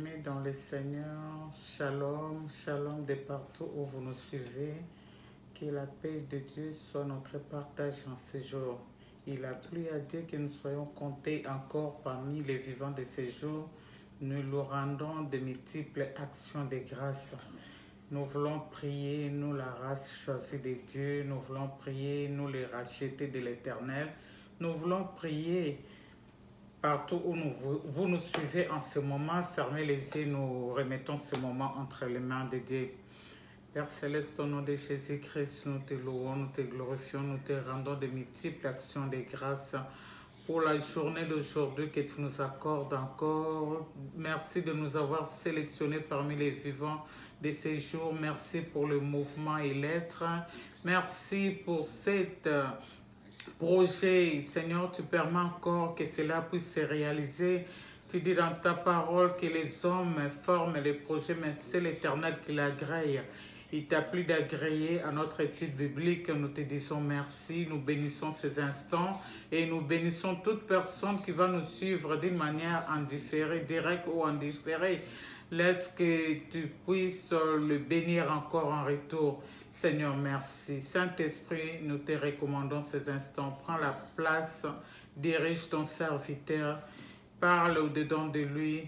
bien-aimés dans le Seigneur, shalom, shalom de partout où vous nous suivez. Que la paix de Dieu soit notre partage en ce jour. Il a plu à Dieu que nous soyons comptés encore parmi les vivants de ce jour. Nous lui rendons de multiples actions de grâce. Nous voulons prier, nous la race choisie de Dieu. Nous voulons prier, nous les rachetés de l'Éternel. Nous voulons prier partout où vous nous suivez en ce moment. Fermez les yeux, nous remettons ce moment entre les mains de Dieu. Père Céleste, au nom de Jésus-Christ, nous te louons, nous te glorifions, nous te rendons de multiples actions de grâce pour la journée d'aujourd'hui que tu nous accordes encore. Merci de nous avoir sélectionnés parmi les vivants de ces jours. Merci pour le mouvement et l'être. Merci pour cet projet. Seigneur, tu permets encore que cela puisse se réaliser. Tu dis dans ta parole que les hommes forment les projets, mais c'est l'Éternel qui l'agrée. Il t'a plu d'agréer à notre étude biblique. Nous te disons merci. Nous bénissons ces instants et nous bénissons toute personne qui va nous suivre d'une manière indifférée, directe ou indifférée. Laisse que tu puisses le bénir encore en retour. Seigneur, merci. Saint-Esprit, nous te recommandons ces instants. Prends la place, dirige ton serviteur, parle au-dedans de lui.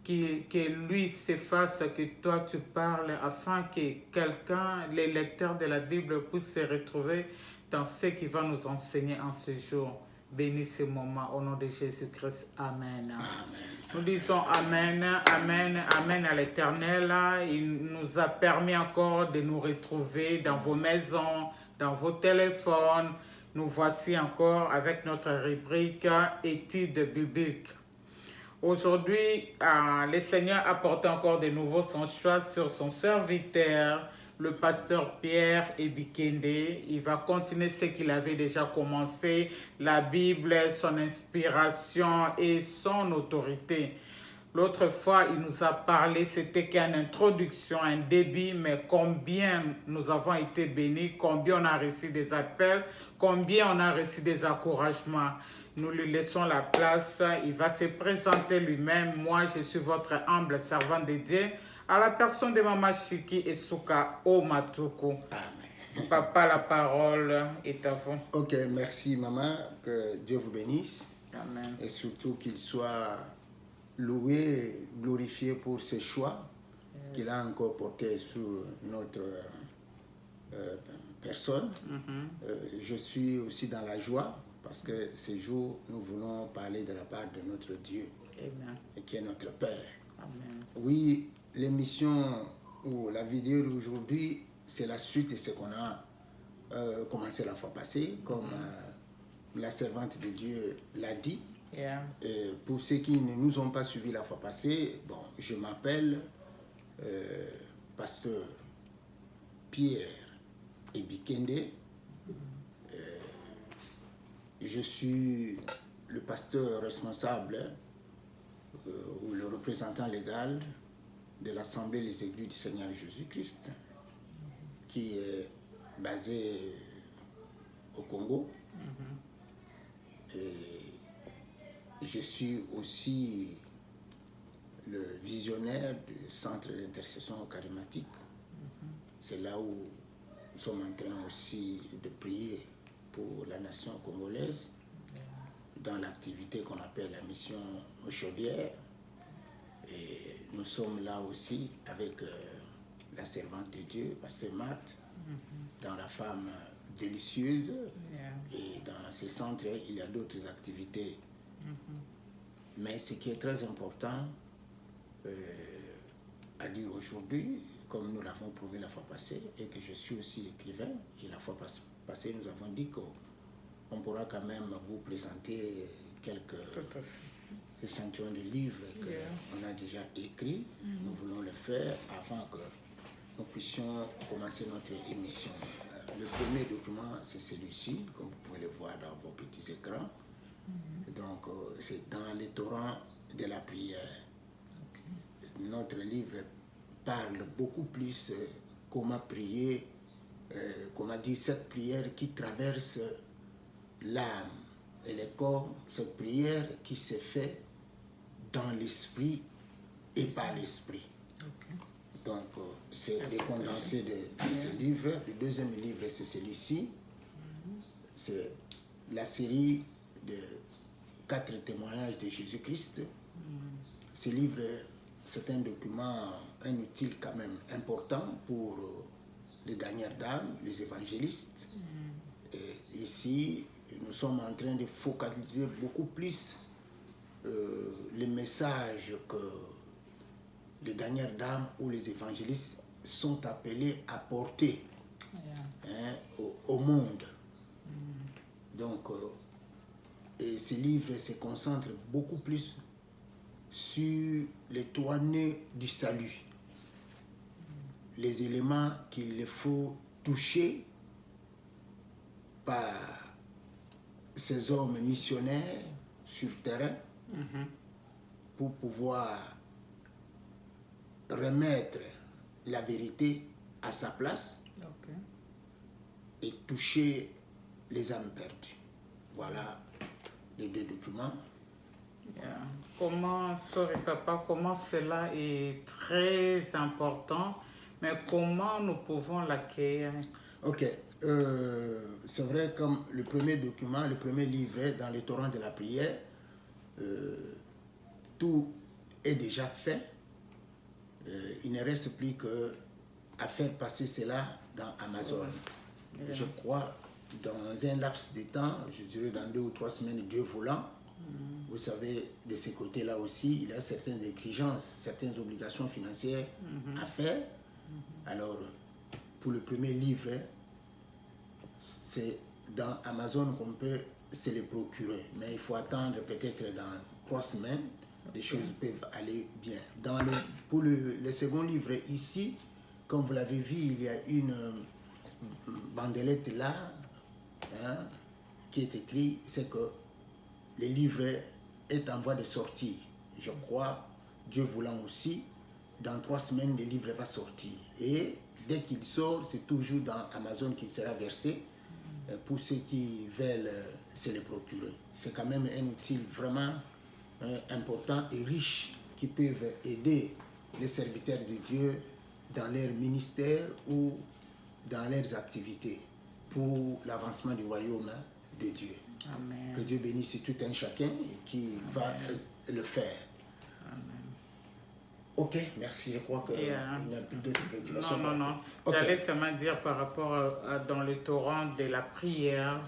Que lui s'efface, que toi tu parles, afin que quelqu'un, les lecteurs de la Bible, puissent se retrouver dans ce qu'il va nous enseigner en ce jour. Bénis ce moment au nom de Jésus-Christ. Amen. Amen. Nous disons Amen, Amen, Amen à l'Éternel. Il nous a permis encore de nous retrouver dans vos maisons, dans vos téléphones. Nous voici encore avec notre rubrique Études bibliques. Aujourd'hui, le Seigneur apporte encore de nouveau son choix sur son serviteur, le pasteur Pierre Ebikende. Il va continuer ce qu'il avait déjà commencé, la Bible, son inspiration et son autorité. L'autre fois, il nous a parlé, c'était qu'une introduction, un début, mais combien nous avons été bénis, combien on a reçu des appels, combien on a reçu des encouragements. Nous lui laissons la place, il va se présenter lui-même. Moi, je suis votre humble servant de Dieu, à la personne de Mama Chiki et Souka Omatuku. Amen. Papa, la parole est à vous. Ok, merci maman, que Dieu vous bénisse. Amen. Et surtout qu'il soit loué, glorifié pour ses choix qu'il a encore portés sur notre personne. Je suis aussi dans la joie parce que ces jours, nous voulons parler de la part de notre Dieu, Amen. et qui est notre Père. Amen. Oui, l'émission ou la vidéo d'aujourd'hui, c'est la suite de ce qu'on a commencé la fois passée, comme la servante de Dieu l'a dit. Yeah. Et pour ceux qui ne nous ont pas suivis la fois passée, bon, je m'appelle pasteur Pierre Ebikende. Je suis le pasteur responsable ou le représentant légal de l'Assemblée des Églises du Seigneur Jésus-Christ, qui est basée au Congo. Et je suis aussi le visionnaire du centre d'intercession charismatique. C'est là où nous sommes en train aussi de prier pour la nation congolaise dans l'activité qu'on appelle la mission chaudière. Et nous sommes là aussi avec la servante de Dieu, Pasteur Matt, dans la femme délicieuse. Et dans ce centre, il y a d'autres activités. Mais ce qui est très important à dire aujourd'hui, comme nous l'avons promis la fois passée, et que je suis aussi écrivain, et la fois passée, nous avons dit qu'on pourra quand même vous présenter quelques échantillons de livres qu'on a déjà écrits. Nous voulons le faire avant que nous puissions commencer notre émission. Le premier document, c'est celui-ci, comme vous pouvez le voir dans vos petits écrans. Donc, c'est dans les torrents de la prière. Notre livre parle beaucoup plus comment prier, comment dire cette prière qui traverse l'âme et le corps, cette prière qui se fait dans l'esprit et par l'esprit. Ok. Donc, c'est les condensés de ce livre. Le deuxième livre, c'est celui-ci. C'est la série de 4 témoignages de Jésus-Christ. Ce livre, c'est un document, un outil quand même important pour les gagnants d'âme, les évangélistes. Et ici, nous sommes en train de focaliser beaucoup plus les messages que les gagnants d'âme ou les évangélistes sont appelés à porter au monde. Donc, et ce livre se concentre beaucoup plus sur les 3 nœuds du salut, les éléments qu'il faut toucher par ces hommes missionnaires sur terrain pour pouvoir remettre la vérité à sa place et toucher les âmes perdues. Voilà les 2 documents. Comment, sorry papa, comment cela est très important, mais comment nous pouvons l'accueillir? Ok, c'est vrai, comme le premier document, le premier livret dans les torrents de la prière, tout est déjà fait. Il ne reste plus qu'à faire passer cela dans Amazon. Je crois, dans un laps de temps, je dirais dans 2 ou 3 semaines, Dieu voulant, vous savez, de ce côté-là aussi, il y a certaines exigences, certaines obligations financières à faire. Alors, pour le premier livre, c'est dans Amazon qu'on peut se le procurer. Mais il faut attendre peut-être dans 3 semaines, les choses peuvent aller bien. Pour le second livre ici, comme vous l'avez vu, il y a une bandelette là, qui est écrit, c'est que le livre est en voie de sortie. Je crois, Dieu voulant aussi, dans 3 semaines, le livre va sortir. Et dès qu'il sort, c'est toujours dans Amazon qu'il sera versé pour ceux qui veulent se le procurer. C'est quand même un outil vraiment important et riche qui peuvent aider les serviteurs de Dieu dans leur ministère ou dans leurs activités pour l'avancement du royaume de Dieu. Amen. Que Dieu bénisse tout un chacun qui va le faire. Amen. Ok, merci. Je crois qu'il n'y a plus d'autres préoccupations. Non. Okay. J'allais seulement dire par rapport dans le torrent de la prière,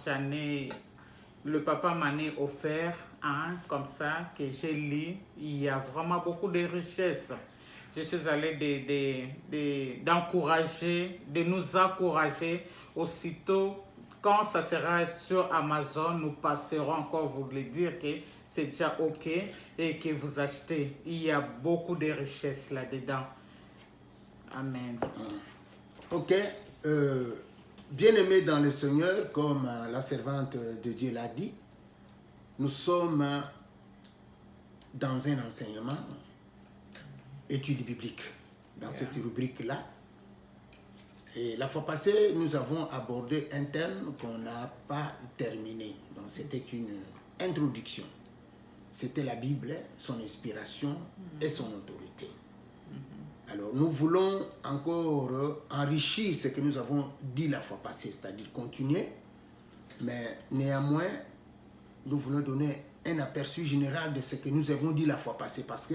le papa m'en a offert un comme ça que j'ai lu. Il y a vraiment beaucoup de richesses. Je suis allée d'encourager, de nous encourager. Aussitôt, quand ça sera sur Amazon, nous passerons encore vous le dire que c'est déjà OK et que vous achetez. Il y a beaucoup de richesses là-dedans. Amen. OK. Bien-aimés dans le Seigneur, comme la servante de Dieu l'a dit, nous sommes dans un enseignement, étude biblique, dans cette rubrique-là. Et la fois passée, nous avons abordé un thème qu'on n'a pas terminé. Donc c'était une introduction. C'était la Bible, son inspiration et son autorité. Alors nous voulons encore enrichir ce que nous avons dit la fois passée, c'est-à-dire continuer, mais néanmoins, nous voulons donner un aperçu général de ce que nous avons dit la fois passée, parce que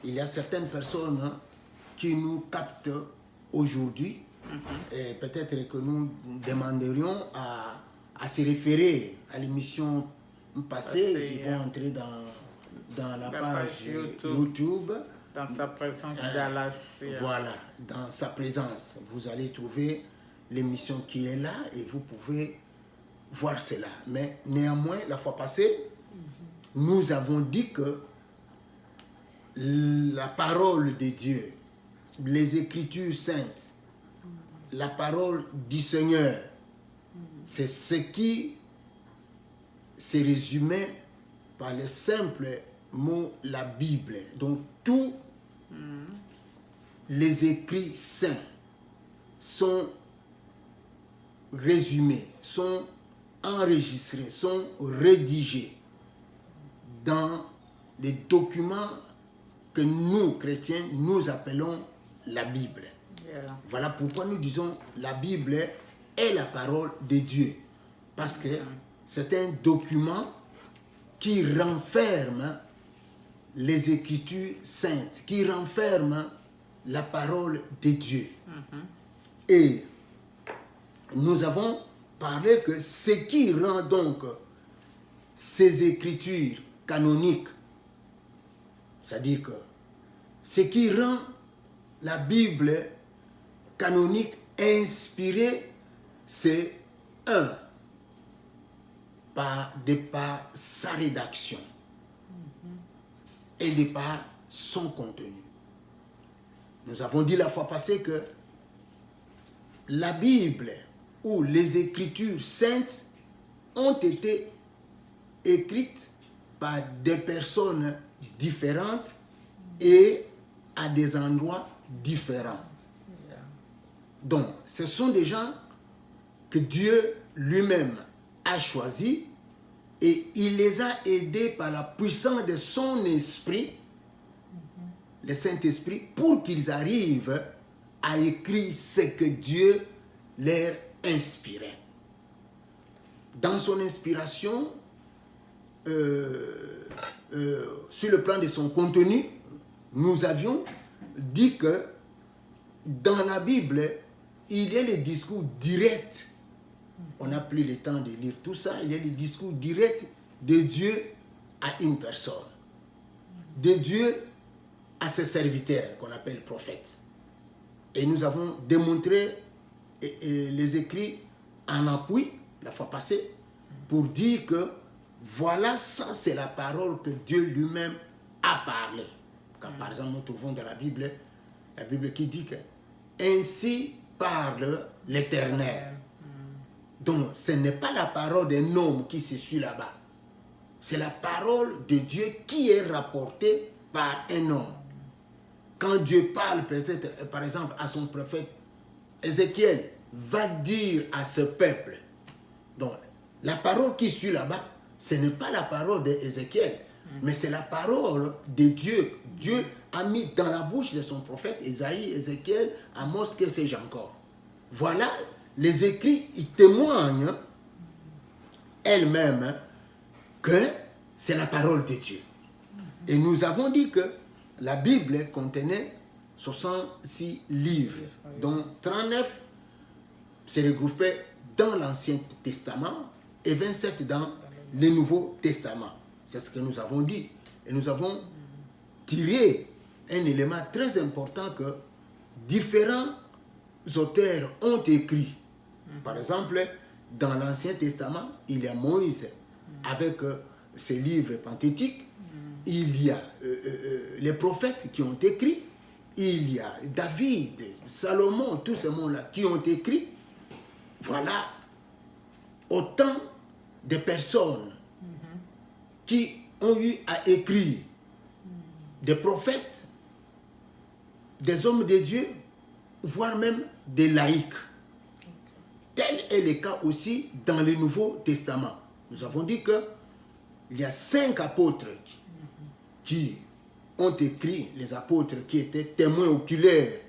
il y a certaines personnes qui nous captent aujourd'hui, et peut-être que nous demanderions à se référer à l'émission passée. Ils vont entrer dans la page YouTube. Dans sa présence Dallas. Voilà, dans sa présence. Vous allez trouver l'émission qui est là et vous pouvez voir cela. Mais néanmoins, la fois passée, nous avons dit que la parole de Dieu, les Écritures saintes, la parole du Seigneur, c'est ce qui se résumait par le simple mot la Bible. Donc tous les écrits saints sont résumés, sont enregistrés, sont rédigés dans des documents que nous, chrétiens, nous appelons la Bible. Yeah. Voilà pourquoi nous disons la Bible est la parole de Dieu. Parce que c'est un document qui renferme les Écritures saintes, qui renferme la parole de Dieu. Et nous avons parlé que ce qui rend donc ces Écritures canoniques, c'est-à-dire que ce qui rend la Bible canonique inspirée, c'est de par sa rédaction et de par son contenu. Nous avons dit la fois passée que la Bible ou les Écritures saintes ont été écrites par des personnes différentes et à des endroits différents. Donc, ce sont des gens que Dieu lui-même a choisis et il les a aidés par la puissance de son esprit, le Saint-Esprit, pour qu'ils arrivent à écrire ce que Dieu leur inspirait. Dans son inspiration, sur le plan de son contenu, nous avions dit que dans la Bible, il y a les discours directs. On n'a plus le temps de lire tout ça. Il y a les discours directs de Dieu à une personne. De Dieu à ses serviteurs, qu'on appelle prophètes. Et nous avons démontré les écrits en appui, la fois passée, pour dire que voilà, ça c'est la parole que Dieu lui-même a parlé. Quand par exemple nous trouvons dans la Bible qui dit que ainsi parle l'Éternel. Donc ce n'est pas la parole d'un homme qui se suit là-bas. C'est la parole de Dieu qui est rapportée par un homme. Quand Dieu parle peut-être par exemple à son prophète Ézéchiel, va dire à ce peuple. Donc la parole qui suit là-bas, ce n'est pas la parole d'Ézéchiel, mais c'est la parole de Dieu. Dieu a mis dans la bouche de son prophète Ésaïe, Ézéchiel, Amos, que sais-je encore. Voilà, les écrits, ils témoignent elles-mêmes que c'est la parole de Dieu. Et nous avons dit que la Bible contenait 66 livres, dont 39 se regroupaient dans l'Ancien Testament et 27 dans le Nouveau Testament. C'est ce que nous avons dit. Et nous avons tiré un élément très important que différents auteurs ont écrit. Par exemple, dans l'Ancien Testament, il y a Moïse avec ses livres penthétiques. Il y a les prophètes qui ont écrit. Il y a David, Salomon, tous ces mondes-là qui ont écrit. Voilà autant de personnes qui ont eu à écrire, des prophètes, des hommes de Dieu, voire même des laïcs. Tel est le cas aussi dans le Nouveau Testament. Nous avons dit qu'il y a 5 apôtres qui ont écrit, les apôtres qui étaient témoins oculaires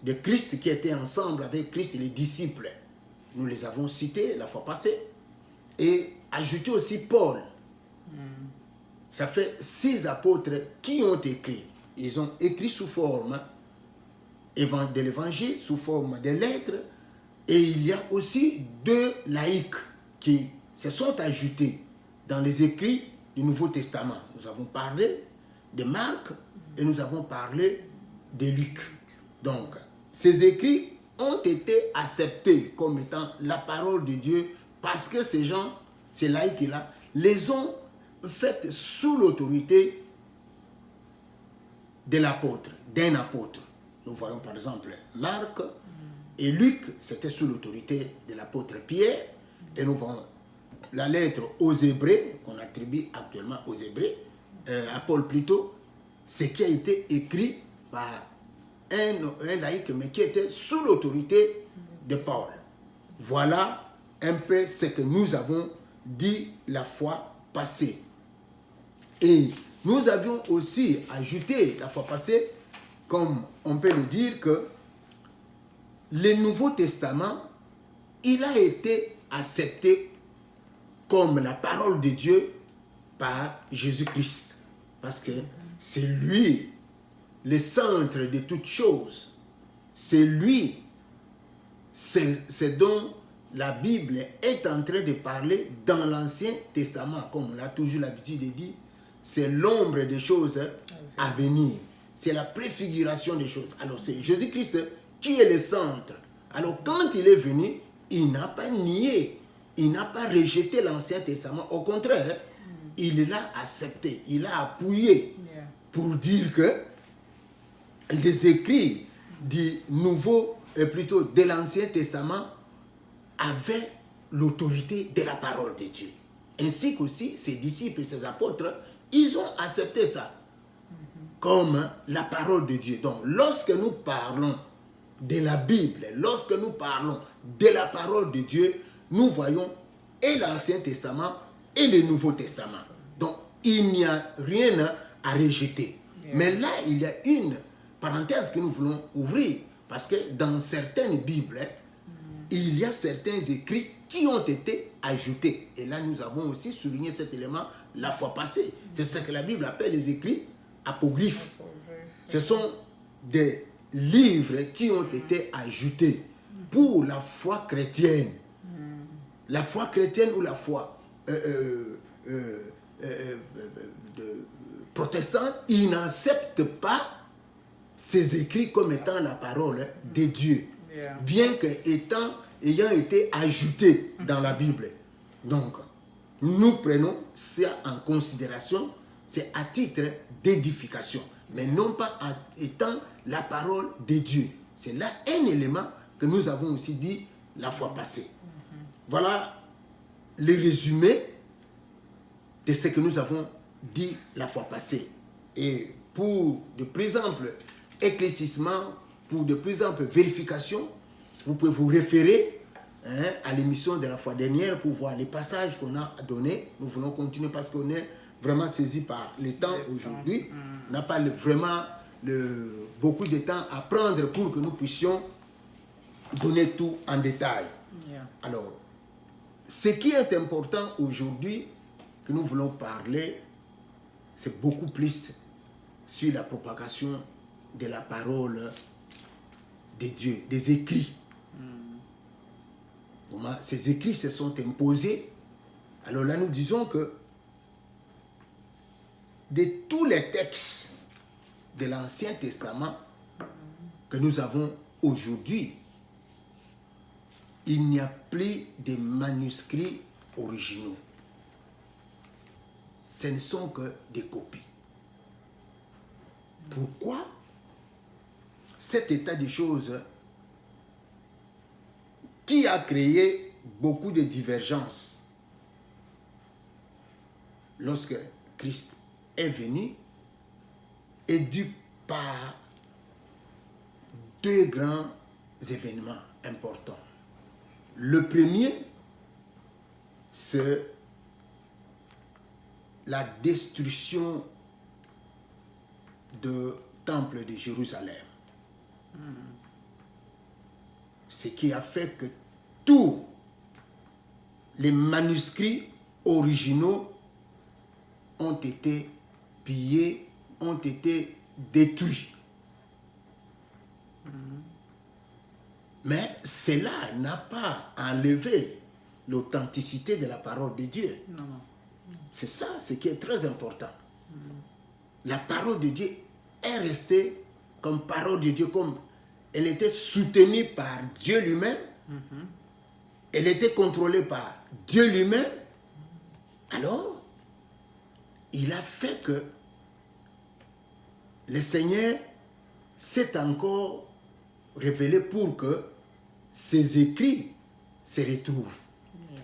de Christ, qui étaient ensemble avec Christ et les disciples. Nous les avons cités la fois passée. Et ajouté aussi Paul. Ça fait 6 apôtres qui ont écrit. Ils ont écrit sous forme de l'évangile, sous forme de lettres. Et il y a aussi 2 laïcs qui se sont ajoutés dans les écrits du Nouveau Testament. Nous avons parlé de Marc et nous avons parlé de Luc. Donc, ces écrits ont été acceptés comme étant la parole de Dieu parce que ces gens, ces laïcs-là, les ont faites sous l'autorité de l'apôtre, d'un apôtre. Nous voyons par exemple Marc et Luc, c'était sous l'autorité de l'apôtre Pierre. Et nous voyons la lettre aux Hébreux, qu'on attribue actuellement aux Hébreux, à Paul plutôt, ce qui a été écrit par un laïc, mais qui était sous l'autorité de Paul. Voilà un peu ce que nous avons dit la fois passée. Et nous avions aussi ajouté la fois passée, comme on peut le dire, que le Nouveau Testament, il a été accepté comme la parole de Dieu par Jésus-Christ. Parce que c'est lui le centre de toutes choses. C'est lui, c'est dont la Bible est en train de parler dans l'Ancien Testament, comme on a toujours l'habitude de dire, c'est l'ombre des choses à venir. C'est la préfiguration des choses. Alors c'est Jésus-Christ qui est le centre. Alors quand il est venu, il n'a pas nié, il n'a pas rejeté l'Ancien Testament. Au contraire, il l'a accepté, il l'a appuyé pour dire que les écrits du Nouveau, plutôt de l'Ancien Testament, avaient l'autorité de la parole de Dieu. Ainsi qu'aussi ses disciples et ses apôtres, ils ont accepté ça comme la parole de Dieu. Donc, lorsque nous parlons de la Bible, lorsque nous parlons de la parole de Dieu, nous voyons et l'Ancien Testament et le Nouveau Testament. Donc, il n'y a rien à rejeter. Mais là, il y a une parenthèse que nous voulons ouvrir, parce que dans certaines Bibles, il y a certains écrits qui ont été ajoutés. Et là, nous avons aussi souligné cet élément la fois passée. C'est ce que la Bible appelle les écrits apocryphes. Ce sont des livres qui ont été ajoutés pour la foi chrétienne. La foi chrétienne ou la foi protestante, ils n'acceptent pas ces écrits comme étant la parole de Dieu, bien que ayant été ajoutés dans la Bible. Donc, nous prenons ça en considération, c'est à titre d'édification, mais non pas étant la parole de Dieu. C'est là un élément que nous avons aussi dit la fois passée. Voilà le résumé de ce que nous avons dit la fois passée. Et pour de plus amples éclaircissements, pour de plus amples vérifications, vous pouvez vous référer à l'émission de la fois dernière pour voir les passages qu'on a donnés. Nous voulons continuer parce qu'on est vraiment saisi par le temps aujourd'hui. On n'a pas vraiment beaucoup de temps à prendre pour que nous puissions donner tout en détail. Alors, ce qui est important aujourd'hui, que nous voulons parler, c'est beaucoup plus sur la propagation de la parole de Dieu, des écrits. Ces écrits se sont imposés. Alors là, nous disons que de tous les textes de l'Ancien Testament que nous avons aujourd'hui, il n'y a plus de manuscrits originaux. Ce ne sont que des copies. Pourquoi cet état de choses qui a créé beaucoup de divergences lorsque Christ est venu est dû par deux grands événements importants. Le premier, c'est la destruction du temple de Jérusalem. Ce qui a fait que tous les manuscrits originaux ont été pillés, ont été détruits. Mais cela n'a pas enlevé l'authenticité de la parole de Dieu. Non. C'est ça, ce qui est très important. La parole de Dieu est restée comme parole de Dieu, comme elle était soutenue par Dieu lui-même, elle était contrôlée par Dieu lui-même. Alors, il a fait que le Seigneur s'est encore révélé pour que ces écrits se retrouvent,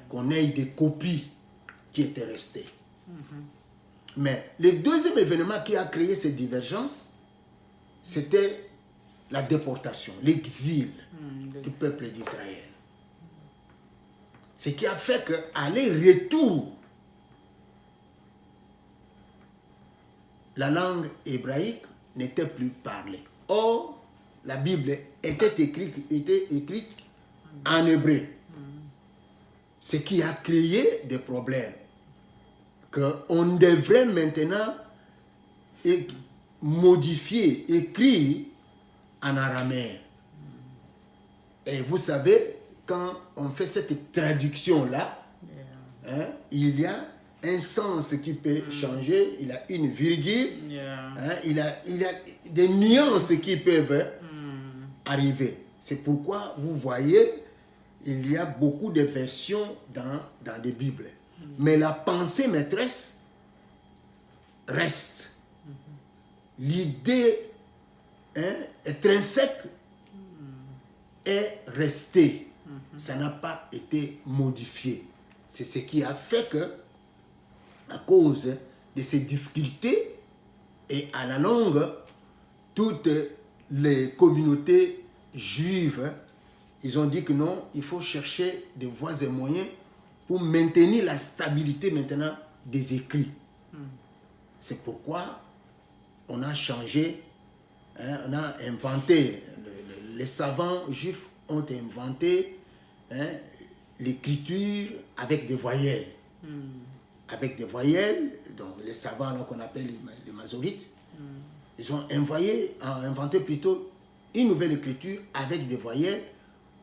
qu'on ait des copies qui étaient restées. Mais le deuxième événement qui a créé ces divergences, c'était la déportation, l'exil du peuple d'Israël. Ce qui a fait qu'à leur retour la langue hébraïque n'était plus parlée. Or, la Bible était écrite en hébreu. Ce qui a créé des problèmes. Qu'on devrait maintenant modifier, écrire en araméen. Et vous savez, quand on fait cette traduction-là, il y a un sens qui peut changer, il a une virgule, il a des nuances qui peuvent arriver. C'est pourquoi vous voyez, il y a beaucoup de versions dans les Bibles. Mais la pensée maîtresse reste. L'idée intrinsèque est restée. Ça n'a pas été modifié. C'est ce qui a fait que, à cause de ces difficultés, et à la longue, toutes les communautés juives, ils ont dit que non, il faut chercher des voies et moyens pour maintenir la stabilité maintenant des écrits. C'est pourquoi on a changé, on a inventé, les savants juifs ont inventé l'écriture avec des voyelles. Avec des voyelles, donc les savants qu'on appelle les masorétes, ils ont inventé plutôt une nouvelle écriture avec des voyelles,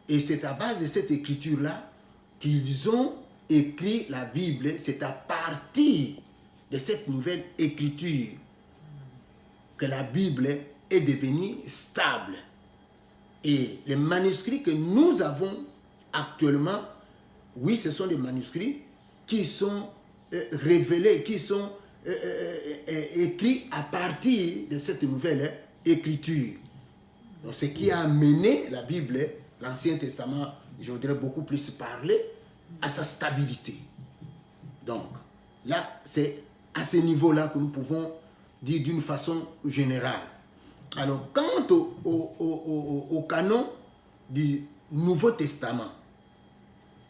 et c'est à base de cette écriture-là qu'ils ont écrit la Bible. C'est à partir de cette nouvelle écriture que la Bible est devenue stable. Et les manuscrits que nous avons actuellement, oui, ce sont des manuscrits qui sont révélés, qui sont écrits à partir de cette nouvelle écriture. Donc, ce qui a amené la Bible, l'Ancien Testament, je voudrais beaucoup plus parler, à sa stabilité. Donc, là, c'est à ce niveau-là que nous pouvons dire d'une façon générale. Alors, quant au canon du Nouveau Testament,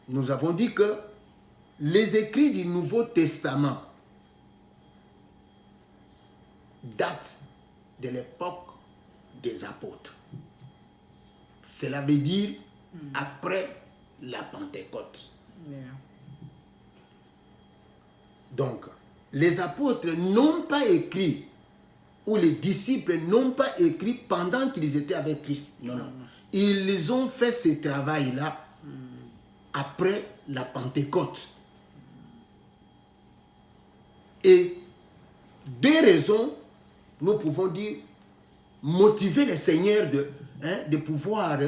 nous avons dit que les écrits du Nouveau Testament datent de l'époque des apôtres. Cela veut dire après la Pentecôte. Donc, les apôtres n'ont pas écrit, ou les disciples n'ont pas écrit pendant qu'ils étaient avec Christ. Non, non. Ils ont fait ce travail-là après la Pentecôte. Et deux raisons, nous pouvons dire, motiver le Seigneur de pouvoir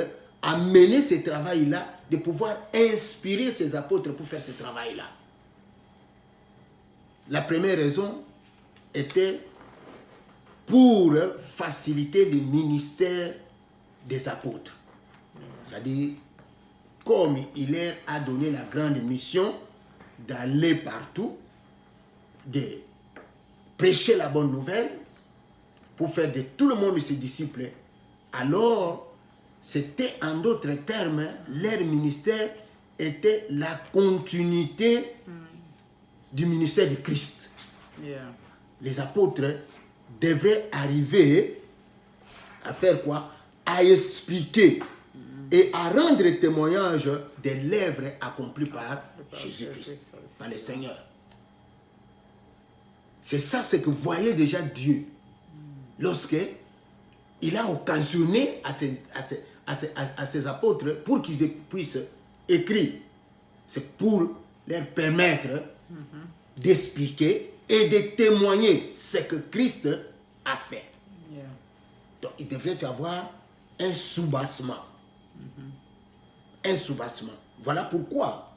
amener ce travail-là, de pouvoir inspirer ses apôtres pour faire ce travail-là. La première raison était pour faciliter le ministère des apôtres. C'est-à-dire, comme il leur a donné la grande mission d'aller partout, de prêcher la bonne nouvelle, pour faire de tout le monde ses disciples, alors c'était en d'autres termes, leur ministère était la continuité du ministère de Christ. Les apôtres devraient arriver à faire quoi? À expliquer et à rendre témoignage des l'œuvre accomplie par Jésus-Christ, par le Seigneur. C'est ça ce que voyait déjà Dieu lorsque il a occasionné à ses apôtres pour qu'ils puissent écrire. C'est pour leur permettre d'expliquer et de témoigner ce que Christ a fait. Donc il devrait y avoir un soubassement. Un soubassement. Voilà pourquoi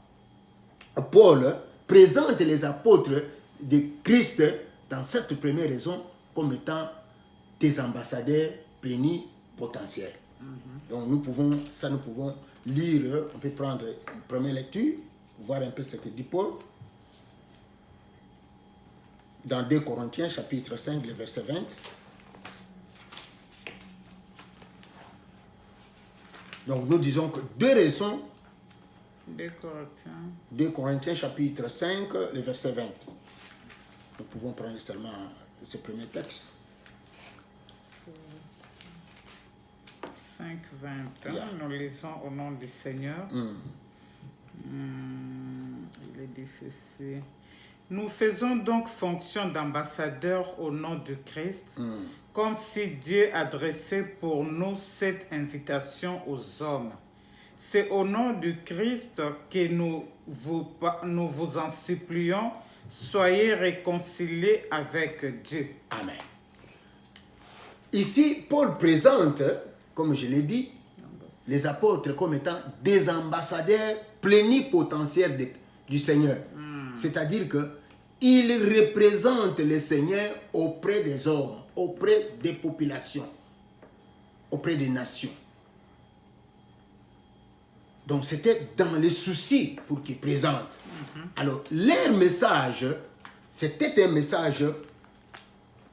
Paul présente les apôtres de Christ dans cette première raison comme étant des ambassadeurs plénipotentiaires. Donc nous pouvons lire, on peut prendre une première lecture, voir un peu ce que dit Paul. Dans 2 Corinthiens, chapitre 5, le verset 20. Donc nous disons que deux raisons. 2 Corinthiens, chapitre 5, le verset 20. Nous pouvons prendre seulement ce premier texte. 5, 21, nous lisons au nom du Seigneur. Il est dit ceci. Nous faisons donc fonction d'ambassadeurs au nom de Christ, comme si Dieu adressait pour nous cette invitation aux hommes. C'est au nom du Christ que nous vous en supplions, soyez réconciliés avec Dieu. Amen. Ici, Paul présente, comme je l'ai dit, les apôtres comme étant des ambassadeurs plénipotentiaires du Seigneur. C'est-à-dire qu'ils représentent le Seigneur auprès des hommes, auprès des populations, auprès des nations. Donc c'était dans les soucis pour qu'ils présentent. Alors, leur message, c'était un message,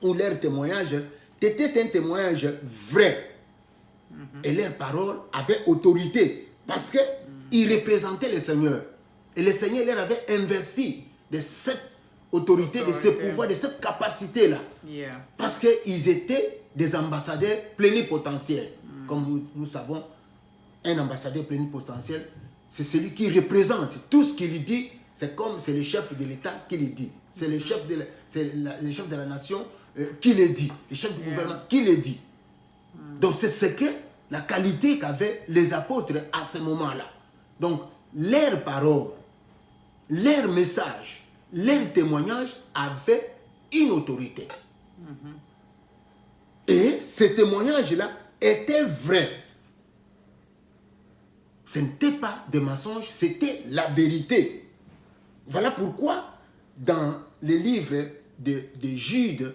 ou leur témoignage, c'était un témoignage vrai. Et leurs paroles avaient autorité parce qu'ils représentaient le Seigneur. Et le Seigneur leur avait investi de cette autorité, de ce pouvoir, de cette capacité-là. Parce qu'ils étaient des ambassadeurs plénipotentiels. Comme nous savons, un ambassadeur plénipotentiel, c'est celui qui représente tout ce qu'il dit. C'est comme c'est le chef de l'État qui le dit. C'est le chef de la nation qui le dit. Le chef du gouvernement qui le dit. Donc c'est ce que la qualité qu'avaient les apôtres à ce moment-là. Donc leurs paroles, leurs messages, leurs témoignages avaient une autorité. Et ce témoignage-là était vrai. Ce n'était pas des mensonges, c'était la vérité. Voilà pourquoi dans le livre de Jude,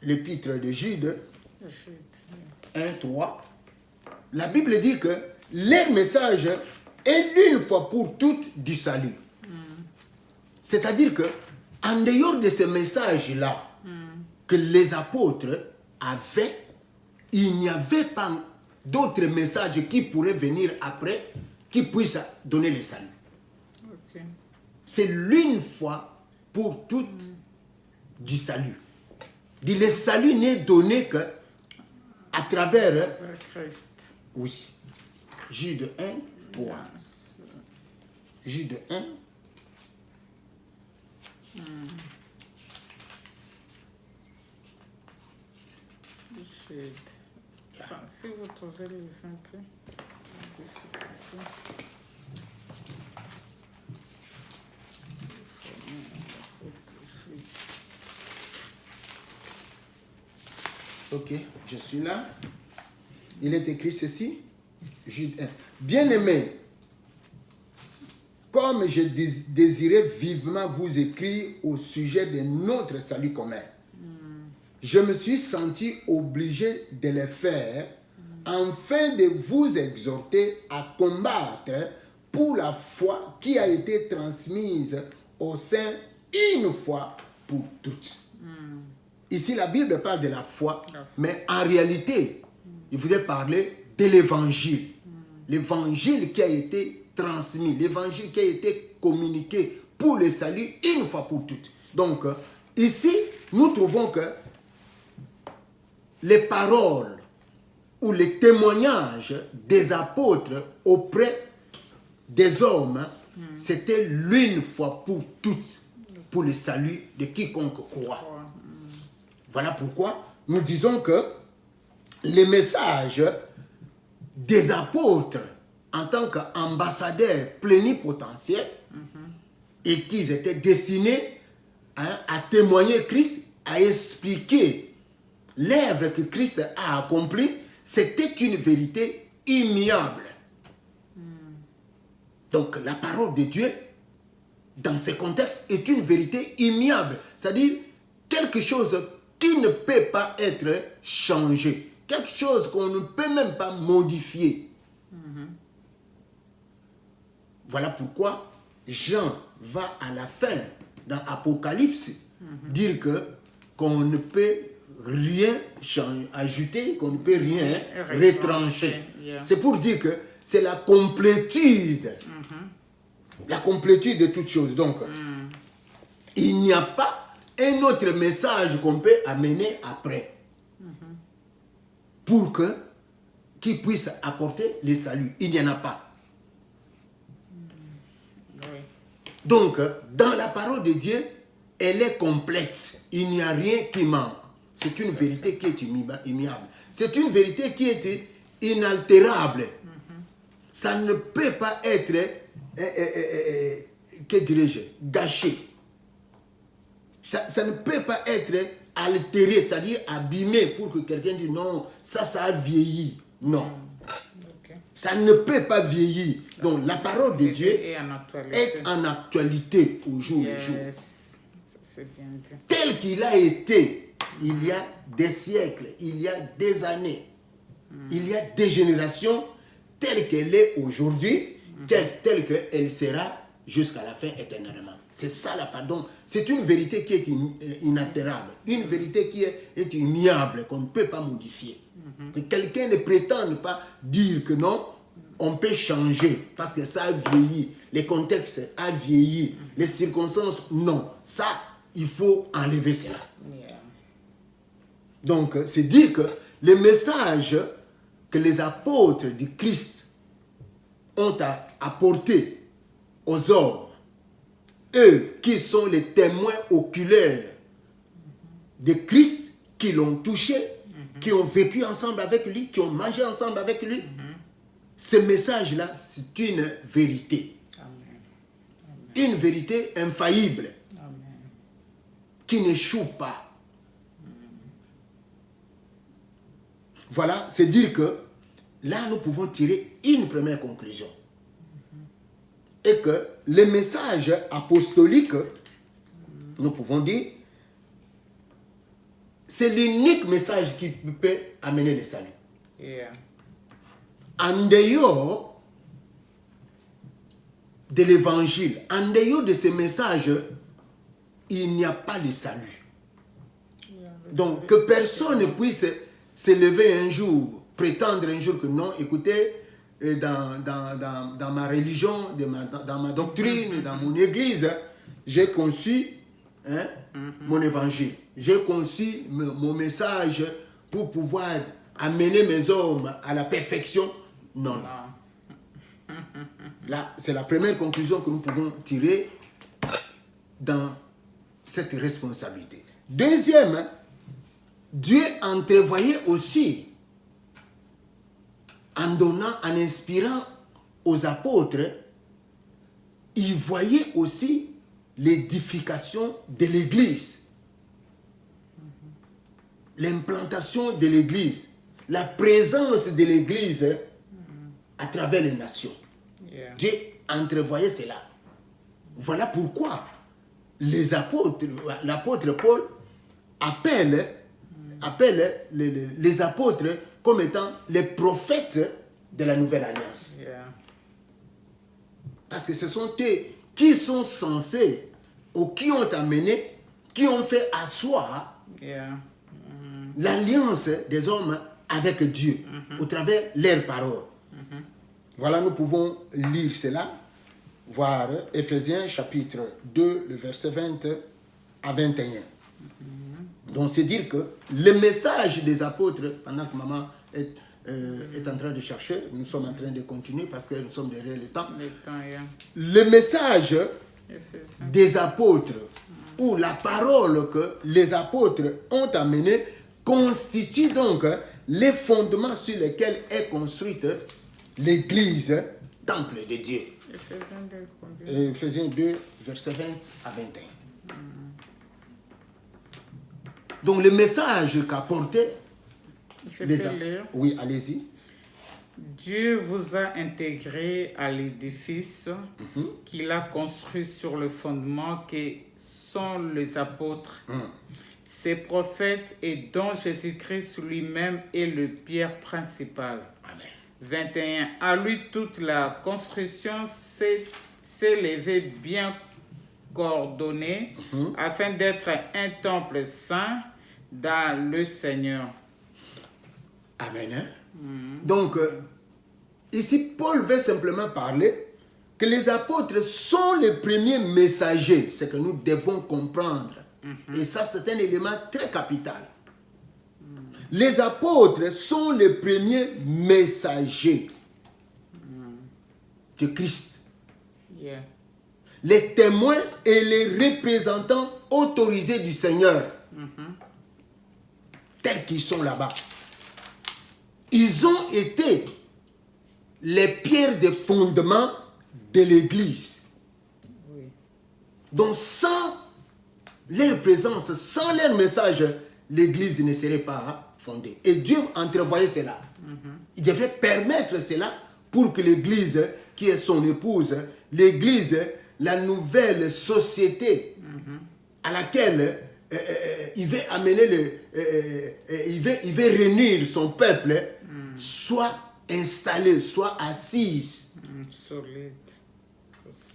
l'épître de Jude, 1:3, la Bible dit que leur message est une fois pour toutes du salut. C'est-à-dire que en dehors de ce message-là que les apôtres avaient, il n'y avait pas d'autres messages qui pourraient venir après, qui puissent donner le salut. C'est l'une fois pour toutes du salut. Le salut n'est donné que à travers Christ. Oui. Jude 1:3. Jude 1. Jude. Enfin, si vous trouvez l'exemple. Ok, je suis là. Il est écrit ceci. Jude 1. Bien-aimés, comme je désirais vivement vous écrire au sujet de notre salut commun, je me suis senti obligé de le faire afin de vous exhorter à combattre pour la foi qui a été transmise au sein une fois pour toutes. Ici, la Bible parle de la foi, mais en réalité, il voulait parler de l'évangile. L'évangile qui a été transmis, l'évangile qui a été communiqué pour le salut une fois pour toutes. Donc, ici, nous trouvons que les paroles ou les témoignages des apôtres auprès des hommes, c'était l'une fois pour toutes pour le salut de quiconque croit. Voilà pourquoi nous disons que les messages des apôtres en tant qu'ambassadeurs plénipotentiels et qu'ils étaient destinés à témoigner Christ, à expliquer l'œuvre que Christ a accomplie, c'était une vérité immuable. Donc la parole de Dieu, dans ce contexte, est une vérité immuable. C'est-à-dire quelque chose qui ne peut pas être changé. Quelque chose qu'on ne peut même pas modifier. Voilà pourquoi Jean va à la fin, dans Apocalypse, dire qu'on ne peut rien ajouter, qu'on ne peut rien retrancher. C'est pour dire que c'est la complétude. La complétude de toutes choses. Donc, il n'y a pas un autre message qu'on peut amener après. Pour qu'il puisse apporter le salut. Il n'y en a pas. Oui. Donc, dans la parole de Dieu, elle est complète. Il n'y a rien qui manque. C'est une vérité qui est immuable. C'est une vérité qui est inaltérable. Ça ne peut pas être, que dirais-je, gâché. Ça ne peut pas être altéré, c'est-à-dire abîmé pour que quelqu'un dise non, ça a vieilli. Non. Okay. Ça ne peut pas vieillir. Donc la parole de Dieu est en actualité au jour le jour. C'est bien dit. Tel qu'il a été il y a des siècles, il y a des années, il y a des générations, telle qu'elle est aujourd'hui, telle qu'elle sera jusqu'à la fin éternellement. C'est ça la pardon. C'est une vérité qui est inaltérable, une vérité qui est immuable, qu'on ne peut pas modifier. Que quelqu'un ne prétende pas dire que non, on peut changer parce que ça a vieilli, les contextes a vieilli, les circonstances, non. Ça, il faut enlever cela. Yeah. Donc, c'est dire que le message que les apôtres du Christ ont apporté aux hommes, eux qui sont les témoins oculaires de Christ, qui l'ont touché, qui ont vécu ensemble avec lui, qui ont mangé ensemble avec lui, ce message-là, c'est une vérité. Amen. Une vérité infaillible, Amen. qui n'échoue pas. Voilà, c'est dire que là, nous pouvons tirer une première conclusion. Et que le message apostolique, nous pouvons dire, c'est l'unique message qui peut amener le salut. Yeah. En dehors de l'évangile, en dehors de ce message, il n'y a pas de salut. Yeah. Donc, que personne ne puisse se lever un jour, prétendre un jour que non, écoutez, dans ma religion, dans ma doctrine, dans mon église, j'ai conçu mon évangile. J'ai conçu mon message pour pouvoir amener mes hommes à la perfection. Non. Là, c'est la première conclusion que nous pouvons tirer dans cette responsabilité. Deuxième, Dieu entrevoyait aussi, en donnant, en inspirant aux apôtres, il voyait aussi l'édification de l'Église, l'implantation de l'Église, la présence de l'Église à travers les nations. Yeah. Dieu entrevoyait cela. Voilà pourquoi les apôtres, l'apôtre Paul appelle les apôtres comme étant les prophètes de la Nouvelle Alliance. Yeah. Parce que ce sont eux qui sont censés, ou qui ont amené, qui ont fait asseoir Yeah. l'alliance des hommes avec Dieu, au travers leurs paroles. Voilà, nous pouvons lire cela, voir Éphésiens chapitre 2, le verset 20 à 21. Donc, c'est dire que le message des apôtres, pendant que maman est en train de chercher, nous sommes en train de continuer parce que nous sommes derrière le temps. Yeah. Le message Éphésiens. des apôtres, ou la parole que les apôtres ont amenée, constitue donc les fondements sur lesquels est construite l'Église, temple de Dieu. Éphésiens 2, combien? Éphésiens 2, verset 20 à 21. Donc le message qu'apportait Je peux lire. Oui, allez-y. Dieu vous a intégré à l'édifice qu'il a construit sur le fondement que sont les apôtres, ses prophètes et dont Jésus-Christ lui-même est le pierre principale. Amen. 21. À lui toute la construction s'est élevée bien coordonnée afin d'être un temple saint dans le Seigneur. Amen. Hein? Donc, ici, Paul veut simplement parler que les apôtres sont les premiers messagers, ce que nous devons comprendre Et ça, c'est un élément très capital. Les apôtres sont les premiers messagers de Christ. Yeah. Les témoins et les représentants autorisés du Seigneur, tels qu'ils sont là-bas. Ils ont été les pierres de fondement de l'Église. Oui. Donc sans leur présence, sans leur message, l'Église ne serait pas fondée. Et Dieu entrevoyait cela. Il devrait permettre cela pour que l'Église, qui est son épouse, l'Église, la nouvelle société à laquelle il veut amener, il veut réunir son peuple, soit installée, soit assise,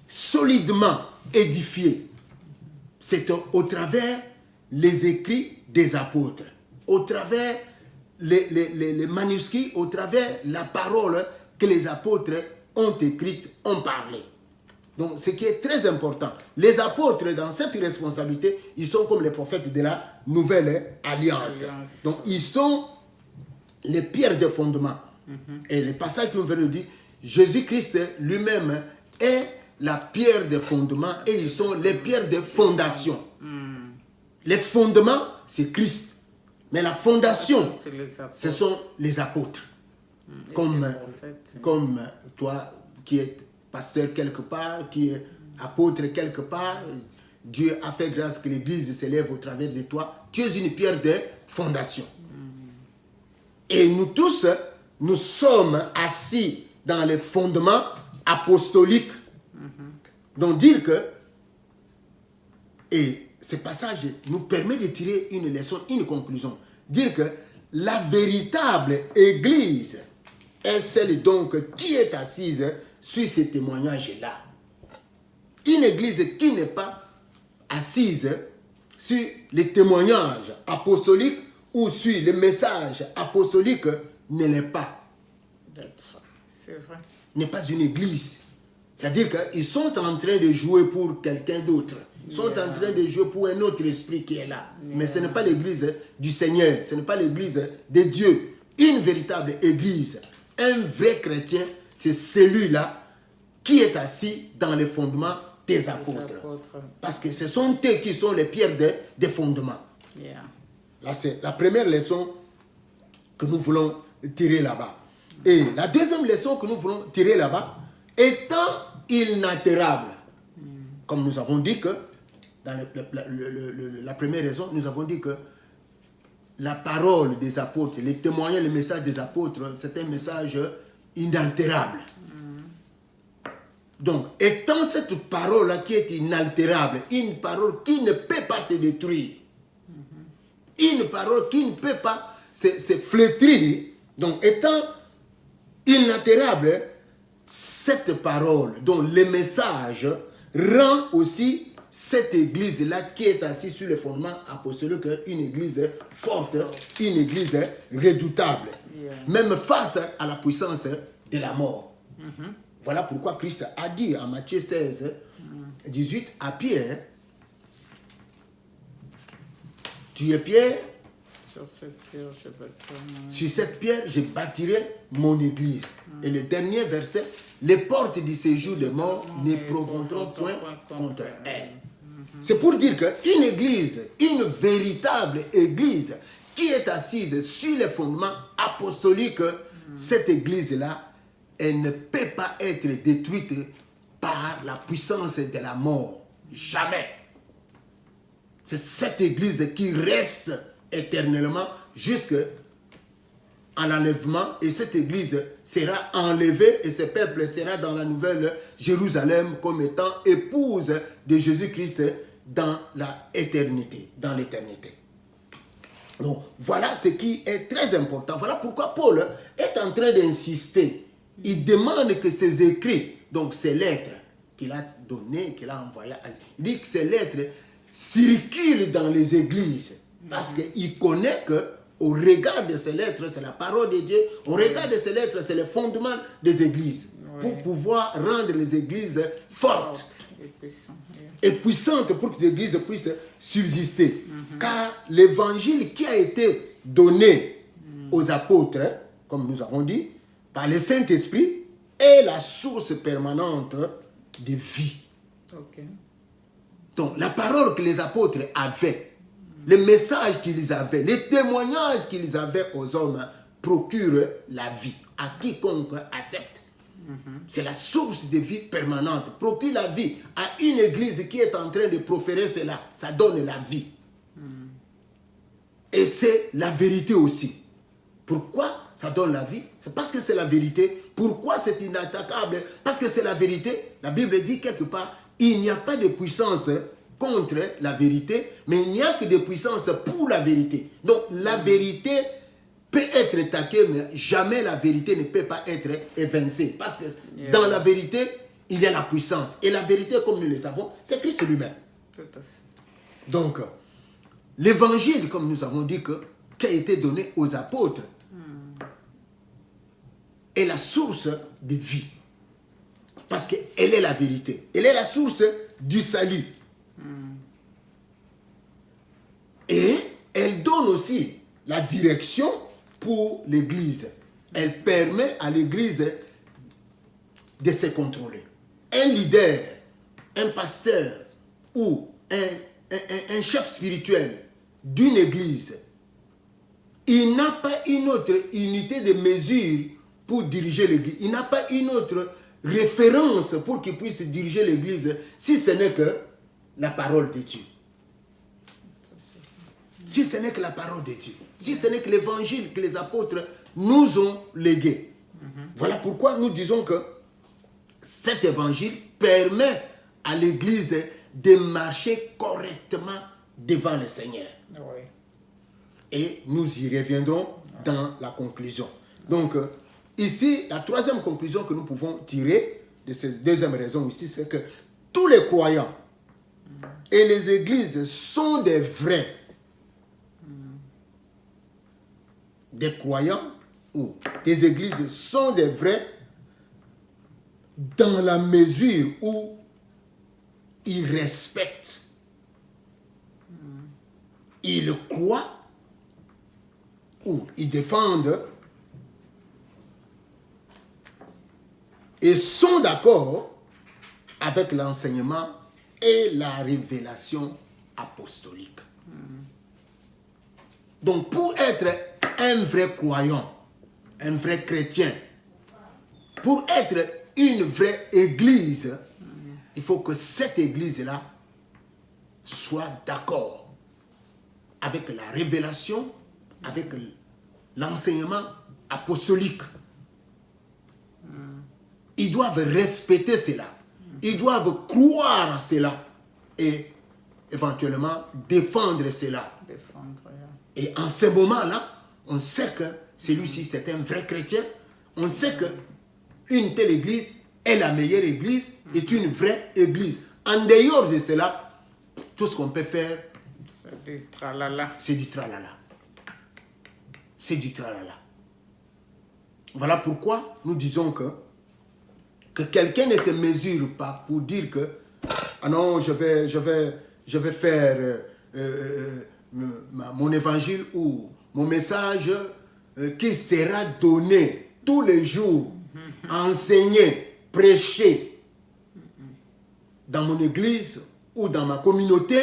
solidement édifiée. C'est au travers les écrits des apôtres, au travers les manuscrits, au travers la parole que les apôtres ont écrite, ont parlé. Donc, ce qui est très important, les apôtres, dans cette responsabilité, ils sont comme les prophètes de la nouvelle alliance. Donc, ils sont les pierres de fondement. Et le passage que nous venons de dire, Jésus-Christ lui-même est la pierre de fondement et ils sont les pierres de fondation. Les fondements, c'est Christ. Mais la fondation, ce sont les apôtres. Comme toi qui es pasteur quelque part, qui est apôtre quelque part, Dieu a fait grâce que l'Église s'élève au travers de toi. Tu es une pierre de fondation. Et nous tous, nous sommes assis dans les fondements apostoliques. Donc dire que, et ce passage nous permet de tirer une leçon, une conclusion. Dire que la véritable Église est celle donc qui est assise sur ces témoignages-là. Une Église qui n'est pas assise sur les témoignages apostoliques ou sur les messages apostoliques ne l'est pas. C'est vrai. N'est pas une Église. C'est-à-dire qu'ils sont en train de jouer pour quelqu'un d'autre. Ils sont en train de jouer pour un autre esprit qui est là. Mais ce n'est pas l'Église du Seigneur. Ce n'est pas l'Église de Dieu. Une véritable Église, un vrai chrétien, c'est celui-là qui est assis dans les fondements des apôtres. Parce que ce sont eux qui sont les pierres des fondements. Yeah. Là, c'est la première leçon que nous voulons tirer là-bas. Et la deuxième leçon que nous voulons tirer là-bas, étant inaltérable, comme nous avons dit que, dans la première raison, nous avons dit que la parole des apôtres, les témoignages, le message des apôtres, c'est un message inaltérable. Donc, étant cette parole-là qui est inaltérable, une parole qui ne peut pas se détruire, une parole qui ne peut pas se flétrir, donc étant inaltérable, cette parole, dont le message rend aussi cette église-là qui est assise sur le fondement apostolique, une église forte, une église redoutable, même face à la puissance de la mort. Voilà pourquoi Christ a dit en Matthieu 16, 18 à Pierre, tu es Pierre, sur cette pierre, je bâtirai mon église. Et le dernier verset, les portes du séjour des morts ne prévaudront point contre elle. C'est pour dire qu'une église, une véritable église qui est assise sur les fondements apostoliques, cette église-là, elle ne peut pas être détruite par la puissance de la mort. Jamais. C'est cette église qui reste éternellement jusqu'à l'enlèvement, et cette église sera enlevée et ce peuple sera dans la nouvelle Jérusalem comme étant épouse de Jésus-Christ dans l'éternité. Donc voilà ce qui est très important. Voilà pourquoi Paul est en train d'insister. Il demande que ces écrits, donc ces lettres qu'il a données, qu'il a envoyées, il dit que ces lettres circulent dans les églises. Parce qu'il connaît qu'au regard de ces lettres, c'est la parole de Dieu, au regard de ces lettres, c'est le fondement des églises, pour pouvoir rendre les églises fortes. est puissante pour que l'Église puisse subsister. Car l'évangile qui a été donné aux apôtres, comme nous avons dit, par le Saint-Esprit, est la source permanente de vie. Ok. Donc, la parole que les apôtres avaient, le message qu'ils avaient, les témoignages qu'ils avaient aux hommes procurent la vie à quiconque accepte. C'est la source de vie permanente. Procure la vie à une église qui est en train de proférer cela. Ça donne la vie. Et c'est la vérité aussi. Pourquoi ça donne la vie? C'est parce que c'est la vérité. Pourquoi c'est inattaquable? Parce que c'est la vérité. La Bible dit quelque part, il n'y a pas de puissance contre la vérité, mais il n'y a que de puissance pour la vérité. Donc la vérité peut être attaquée, mais jamais la vérité ne peut pas être évincée. Parce que dans la vérité, il y a la puissance. Et la vérité, comme nous le savons, c'est Christ lui-même. Tout à fait. Donc, l'évangile, comme nous avons dit, qui a été donné aux apôtres, est la source de vie. Parce qu'elle est la vérité. Elle est la source du salut. Et elle donne aussi la direction pour l'Église. Elle permet à l'Église de se contrôler. Un leader, un pasteur ou un chef spirituel d'une Église, il n'a pas une autre unité de mesure pour diriger l'Église. Il n'a pas une autre référence pour qu'il puisse diriger l'Église si ce n'est que la parole de Dieu. Si ce n'est que la parole de Dieu. Si ce n'est que l'évangile que les apôtres nous ont légué. Voilà pourquoi nous disons que cet évangile permet à l'Église de marcher correctement devant le Seigneur. Oui. Et nous y reviendrons dans la conclusion. Donc, ici, la troisième conclusion que nous pouvons tirer de cette deuxième raison ici, c'est que tous les croyants et les églises sont des vrais. Des croyants ou des églises sont des vrais dans la mesure où ils respectent, ils croient ou ils défendent et sont d'accord avec l'enseignement et la révélation apostolique. Donc, pour être un vrai croyant, un vrai chrétien, pour être une vraie église, il faut que cette église-là soit d'accord avec la révélation, avec l'enseignement apostolique. Ils doivent respecter cela. Ils doivent croire à cela et éventuellement défendre cela. Et en ce moment-là, on sait que celui-ci, c'est un vrai chrétien. On sait qu'une telle église est la meilleure église, est une vraie église. En dehors de cela, tout ce qu'on peut faire, c'est du tralala. C'est du tralala. C'est du tralala. Voilà pourquoi nous disons que quelqu'un ne se mesure pas pour dire que ah non, je vais faire mon évangile ou mon message qui sera donné tous les jours, enseigné, prêché dans mon église ou dans ma communauté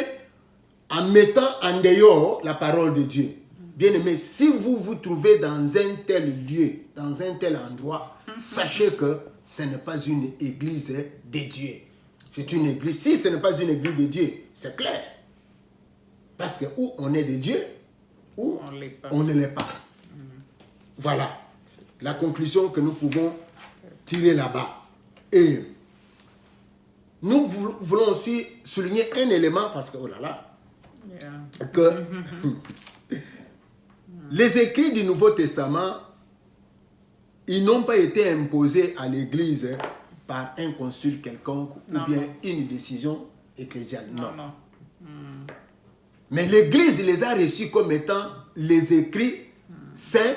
en mettant en dehors la parole de Dieu. Bien-aimés, si vous vous trouvez dans un tel lieu, dans un tel endroit, sachez que ce n'est pas une église de Dieu. C'est une église. Si ce n'est pas une église de Dieu, c'est clair. Parce que où on est de Dieu, ou on ne l'est pas. Voilà la conclusion que nous pouvons tirer là-bas. Et nous voulons aussi souligner un élément, parce que, oh là là, que les écrits du Nouveau Testament, ils n'ont pas été imposés à l'Église par un consul quelconque ou bien une décision ecclésiale. Non. Mais l'Église les a reçus comme étant les écrits saints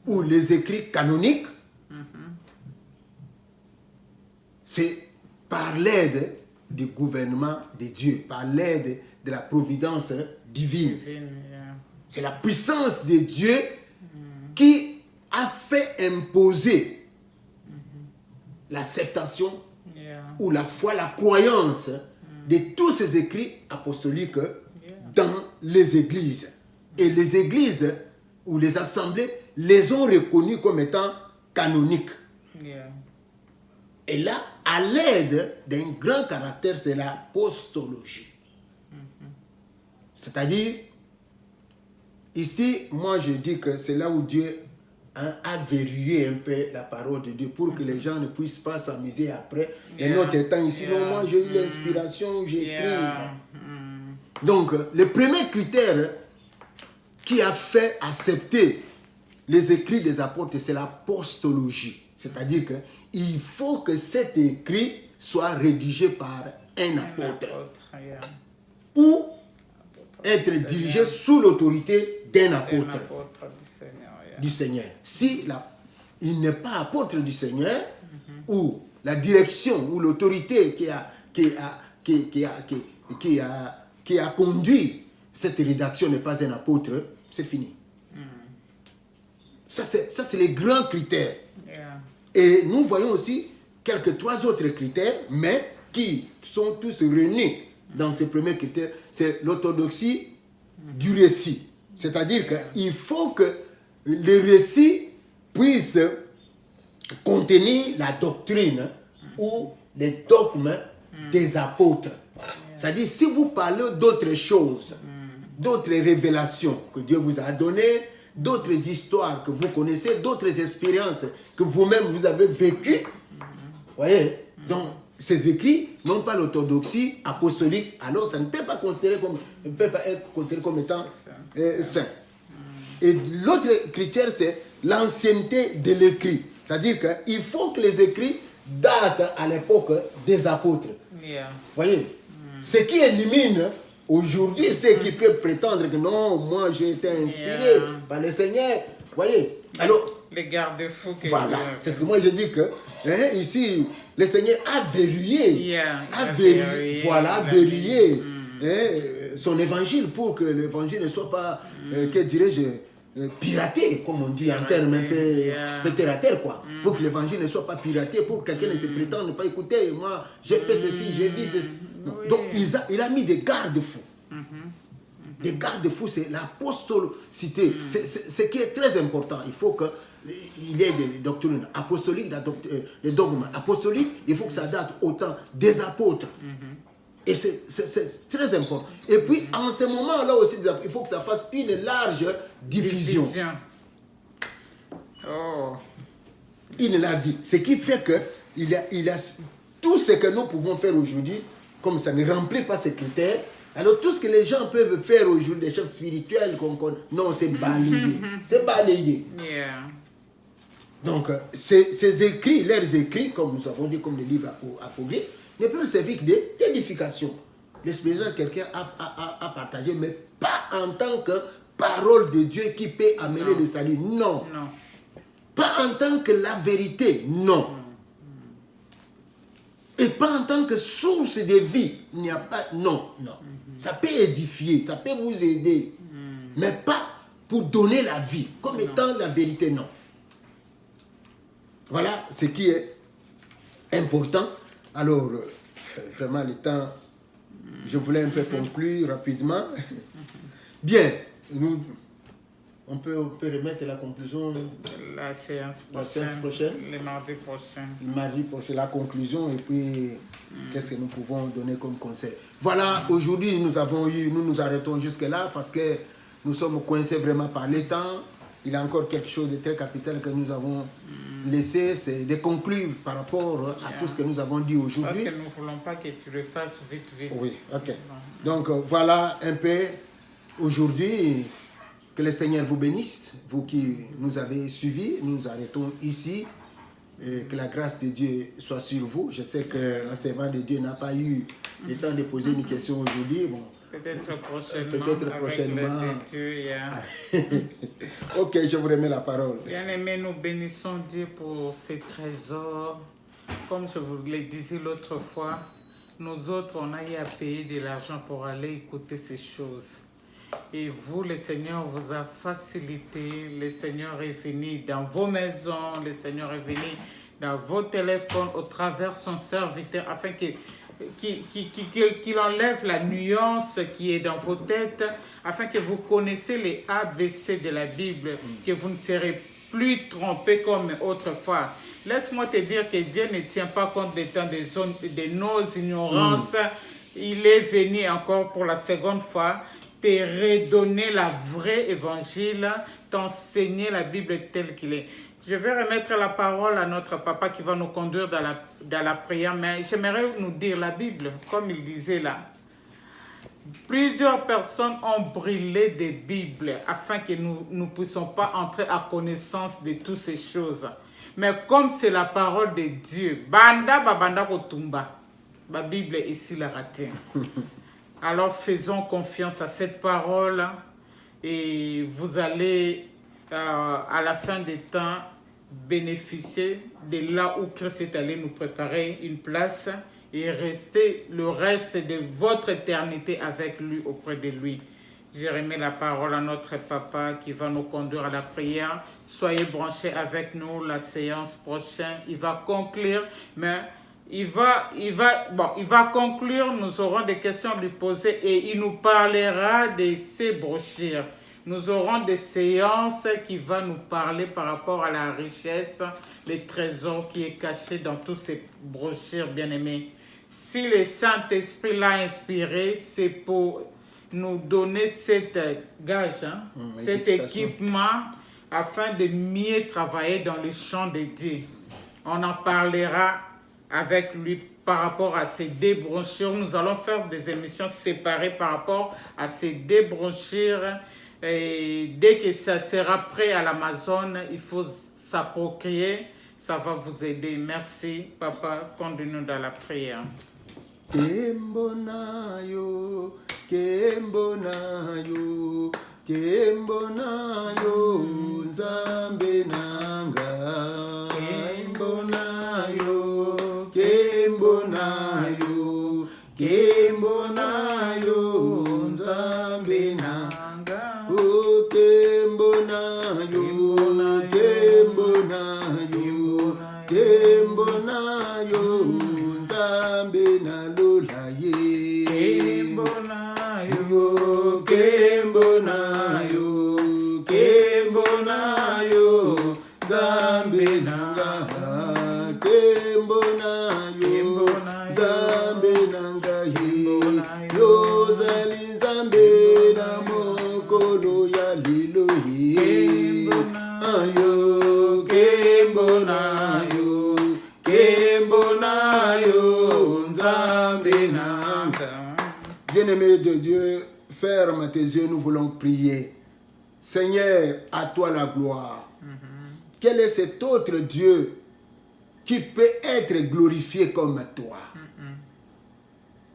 ou les écrits canoniques. C'est par l'aide du gouvernement de Dieu, par l'aide de la providence divine. C'est la puissance de Dieu qui a fait imposer l'acceptation ou la foi, la croyance de tous ces écrits apostoliques dans les églises. Et les églises ou les assemblées les ont reconnus comme étant canoniques. Et là, à l'aide d'un grand caractère, c'est l'apostologie. C'est-à-dire, ici, moi je dis que c'est là où Dieu a verrouillé un peu la parole de Dieu pour que les gens ne puissent pas s'amuser après. Et notre temps ici, non, moi j'ai eu l'inspiration, j'ai écrit. Donc, le premier critère qui a fait accepter les écrits des apôtres, c'est l'apostologie. C'est-à-dire qu'il faut que cet écrit soit rédigé par un apôtre ou être dirigé sous l'autorité d'un apôtre du Seigneur. Si il n'est pas apôtre du Seigneur, ou la direction ou l'autorité qui a conduit cette rédaction n'est pas un apôtre, c'est fini. Ça, c'est les grands critères. Et nous voyons aussi trois autres critères, mais qui sont tous réunis dans ce premier critère. C'est l'orthodoxie du récit. C'est-à-dire qu'il faut que le récit puisse contenir la doctrine ou les dogmes des apôtres. C'est-à-dire, si vous parlez d'autres choses, d'autres révélations que Dieu vous a données, d'autres histoires que vous connaissez, d'autres expériences que vous-même vous avez vécues, voyez, donc ces écrits n'ont pas l'orthodoxie apostolique, alors ça ne peut pas être considéré comme étant saint. Et l'autre critère, c'est l'ancienneté de l'écrit. C'est-à-dire qu'il faut que les écrits datent à l'époque des apôtres. Voyez, ce qui élimine aujourd'hui ceux qui peuvent prétendre que non, moi j'ai été inspiré par le Seigneur. Voyez, alors les garde-fous. Voilà, c'est ce que moi je dis que ici, le Seigneur a verrouillé, verrouillé son évangile pour que l'évangile ne soit pas, que dirais-je, piraté, comme on dit en termes un peu terre à terre, quoi. Pour que l'évangile ne soit pas piraté, pour que quelqu'un ne se prétende pas écouter, moi j'ai fait ceci, j'ai vu ceci. Donc il a mis des garde-fous. Des garde-fous, c'est l'apostolité. C'est ce qui est très important. Il faut qu'il y ait des doctrines apostoliques, des dogmes apostoliques. Il faut que ça date autant des apôtres. Et c'est très important. Et puis, en ce moment-là aussi, il faut que ça fasse une large diffusion. Une large diffusion. Ce qui fait que il y a tout ce que nous pouvons faire aujourd'hui, comme ça ne remplit pas ces critères. Alors tout ce que les gens peuvent faire aujourd'hui, des chefs spirituels qu'on connaît, non, c'est balayé. C'est balayé. Donc, ces écrits, leurs écrits, comme nous avons dit, comme les livres apocryphes, ne peuvent servir que d'édification. L'expérience que quelqu'un a partagée, mais pas en tant que parole de Dieu qui peut amener le salut. Non. Pas en tant que la vérité. Non. Et pas en tant que source de vie. Il n'y a pas... Non. Ça peut édifier, ça peut vous aider. Mais pas pour donner la vie. Comme étant la vérité, non. Voilà ce qui est important. Alors, vraiment, le temps, je voulais un peu conclure rapidement. Bien, on peut remettre la conclusion. La séance prochaine. Le mardi prochain. Le mardi prochain, la conclusion, et puis qu'est-ce que nous pouvons donner comme conseil. Voilà, aujourd'hui, nous nous arrêtons jusque-là parce que nous sommes coincés vraiment par le temps. Il y a encore quelque chose de très capital que nous avons laissé, c'est de conclure par rapport à tout ce que nous avons dit aujourd'hui. Parce que nous ne voulons pas que tu le fasses vite. Oui, ok. Donc voilà un peu aujourd'hui. Que le Seigneur vous bénisse, vous qui nous avez suivis. Nous nous arrêtons ici. Et que la grâce de Dieu soit sur vous. Je sais que la servante de Dieu n'a pas eu le temps de poser une question aujourd'hui. Bon, peut-être prochainement. Ok, je vous remets la parole. Bien-aimés, nous bénissons Dieu pour ces trésors. Comme je vous l'ai dit l'autre fois, Nous autres, on a eu à payer de l'argent pour aller écouter ces choses. Et vous, le Seigneur vous a facilité. Le Seigneur est venu dans vos maisons. Le Seigneur est venu dans vos téléphones au travers son serviteur afin qu'il enlève la nuance qui est dans vos têtes, afin que vous connaissez les ABC de la Bible, que vous ne serez plus trompés comme autrefois. Laisse-moi te dire que Dieu ne tient pas compte des temps de nos ignorances. Il est venu encore pour la seconde fois te redonner la vraie évangile, t'enseigner la Bible telle qu'il est. Je vais remettre la parole à notre papa qui va nous conduire dans la prière, mais j'aimerais nous dire la Bible, comme il disait là. Plusieurs personnes ont brûlé des Bibles afin que nous ne puissions pas entrer à connaissance de toutes ces choses. Mais comme c'est la parole de Dieu, banda babanda kotumba, la Bible est ici la raté. Alors faisons confiance à cette parole et vous allez à la fin des temps bénéficier de là où Christ est allé nous préparer une place et rester le reste de votre éternité avec lui, auprès de lui. Je remets la parole à notre papa qui va nous conduire à la prière. Soyez branchés avec nous la séance prochaine. Il va conclure, mais il va conclure. Nous aurons des questions à lui poser et il nous parlera de ces brochures. Nous aurons des séances qui vont nous parler par rapport à la richesse, les trésors qui est caché dans toutes ces brochures, bien-aimés. Si le Saint-Esprit l'a inspiré, c'est pour nous donner cette gage, cet équipement, afin de mieux travailler dans les champs de Dieu. On en parlera avec lui par rapport à ces deux brochures. Nous allons faire des émissions séparées par rapport à ces deux brochures. Et dès que ça sera prêt à l'Amazon, il faut s'approprier. Ça va vous aider. Merci, papa. Conduis-nous dans la prière. Kembonayo, Kembonayo, Kembonayo, Nzambe nanga. Kembonayo, Kembonayo, Kembonayo, Nzambe nanga. Oh, Kembonayo, Kembonayo, Kembonayo, Nzambe na lola ye. Kembonayo, Kembonayo, Kembonayo, Nzambe nanga. Kembonayo, Nzambe nanga ye. Yozali Nzambe na mokolo ya lilo ye. Ayo, Kembonayo, Kembonayo, Nzambe nanga. Bien-aimé de Dieu, ferme tes yeux, nous voulons prier. Seigneur, à toi la gloire. Quel est cet autre Dieu qui peut être glorifié comme toi?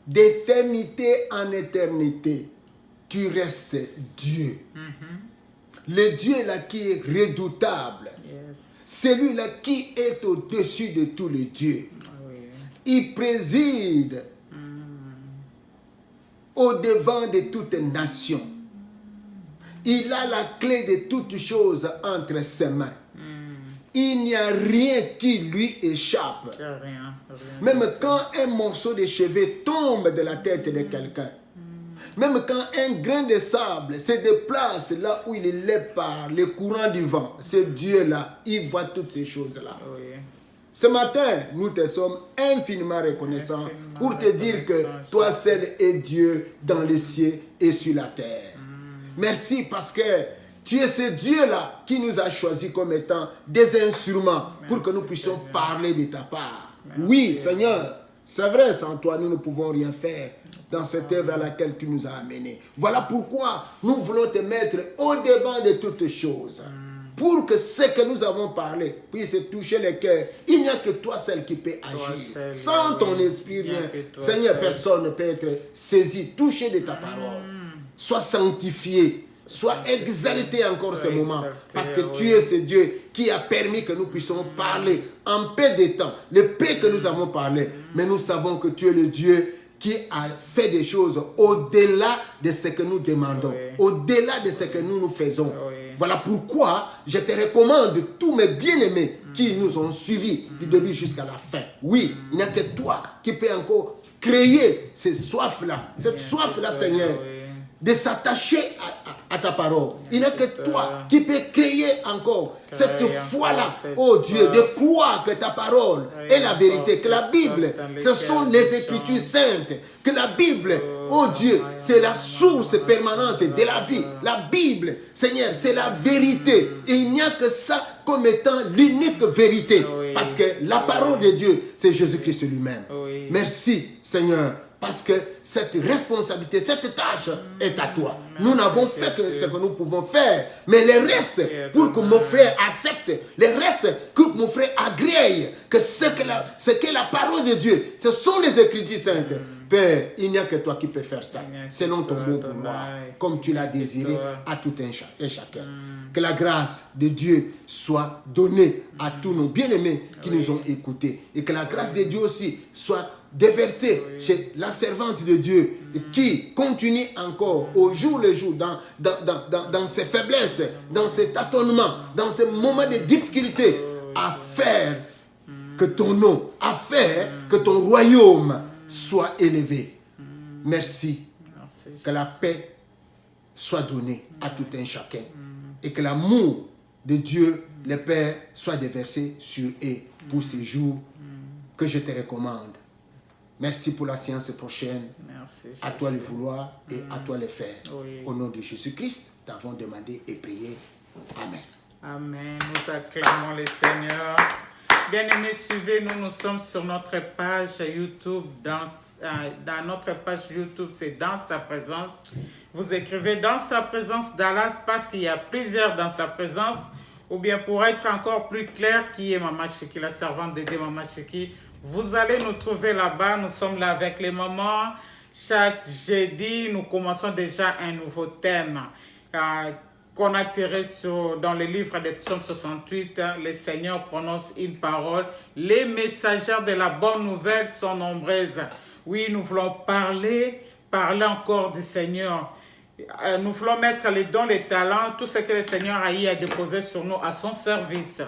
D'éternité en éternité, tu restes Dieu. Le Dieu là qui est redoutable. Celui-là qui est au-dessus de tous les dieux. Il préside au-devant de toutes nations. Il a la clé de toutes choses entre ses mains. Il n'y a rien qui lui échappe. Rien. Même quand un morceau de cheveux tombe de la tête de quelqu'un, même quand un grain de sable se déplace là où il est lait par le courant du vent, ce Dieu-là, il voit toutes ces choses-là. Ce matin, nous te sommes infiniment reconnaissants pour te dire que toi seul es Dieu dans les cieux et sur la terre. Merci parce que tu es ce Dieu-là qui nous a choisis comme étant des instruments pour que nous puissions parler de ta part. Oui, Seigneur, c'est vrai, sans toi, nous ne pouvons rien faire dans cette œuvre à laquelle tu nous as amenés. Voilà pourquoi nous voulons te mettre au-devant de toutes choses. Pour que ce que nous avons parlé puisse toucher les cœurs. Il n'y a que toi seul qui peut agir. Sans ton esprit, rien. Seigneur, personne ne peut être saisi, touché de ta parole. Sois sanctifié. Sois exalté encore ce moment. Parce que tu es ce Dieu qui a permis que nous puissions parler en peu de temps. Le peu que nous avons parlé. Mais nous savons que tu es le Dieu qui a fait des choses au-delà de ce que nous demandons. Au-delà de ce que nous faisons. Voilà pourquoi je te recommande tous mes bien-aimés qui nous ont suivis du début jusqu'à la fin. Oui, il n'y a que toi qui peux encore créer cette soif-là, Seigneur, de s'attacher à ta parole. Il n'y a que toi qui peux créer encore cette foi-là, oh Dieu, de croire que ta parole est la vérité, que la Bible, ce sont les Écritures saintes, que la Bible, oh Dieu, c'est la source permanente de la vie. La Bible, Seigneur, c'est la vérité. Et il n'y a que ça comme étant l'unique vérité. Parce que la parole de Dieu, c'est Jésus-Christ lui-même. Merci, Seigneur. Parce que cette responsabilité, cette tâche est à toi. Nous n'avons fait que ce que nous pouvons faire. Mais le reste, pour que mon frère accepte, le reste, que mon frère agrée, que ce que la parole de Dieu, ce sont les Écritures saintes. Père, il n'y a que toi qui peux faire ça, selon ton bon vouloir, comme tu l'as désiré à tout un et chacun. Que la grâce de Dieu soit donnée à tous nos bien-aimés qui nous ont écoutés. Et que la grâce de Dieu aussi soit déversée chez la servante de Dieu qui continue encore au jour le jour dans ses faiblesses, dans ses tâtonnements, dans ces moments de difficulté à faire que ton nom, à faire que ton royaume soit élevé. Merci. Que la paix soit donnée à tout un chacun. Et que l'amour de Dieu, le Père, soit déversé sur eux pour ces jours que je te recommande. Merci pour la séance prochaine. Merci, à toi le vouloir et à toi le faire. Au nom de Jésus-Christ, nous avons demandé et prié. Amen. Amen. Nous acclamons le Seigneur. Bien-aimés, suivez-nous. Nous sommes sur notre page YouTube. Dans notre page YouTube, c'est Dans sa présence. Vous écrivez Dans sa présence Dallas parce qu'il y a plusieurs dans sa présence. Ou bien pour être encore plus clair, qui est Maman Chiki, la servante de Dieu Maman Chiki. Vous allez nous trouver là-bas. Nous sommes là avec les mamans. Chaque jeudi, nous commençons déjà un nouveau thème qu'on a tiré dans le livre des Psaumes 68. Le Seigneur prononce une parole. Les messagères de la bonne nouvelle sont nombreuses. Oui, nous voulons parler encore du Seigneur. Nous voulons mettre les dons, les talents, tout ce que le Seigneur a eu à déposer sur nous à son service.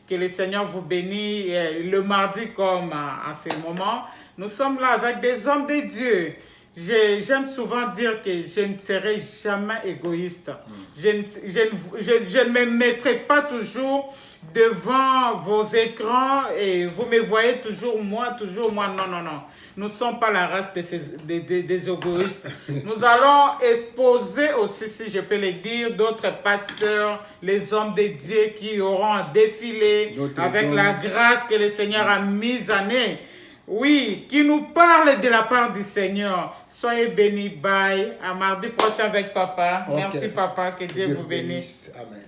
Que le Seigneur vous bénisse le mardi comme à ce moment. Nous sommes là avec des hommes de Dieu. J'aime souvent dire que je ne serai jamais égoïste. Je ne me mettrai pas toujours devant vos écrans et vous me voyez toujours moi. Non, non, non. Nous ne sommes pas la race des égoïstes. Nous allons exposer aussi, si je peux le dire, d'autres pasteurs, les hommes de Dieu qui auront un défilé avec la grâce que le Seigneur a mise en eux. Oui, qui nous parle de la part du Seigneur. Soyez bénis. Bye. À mardi prochain avec Papa. Okay. Merci Papa. Que Dieu vous bénisse. Amen.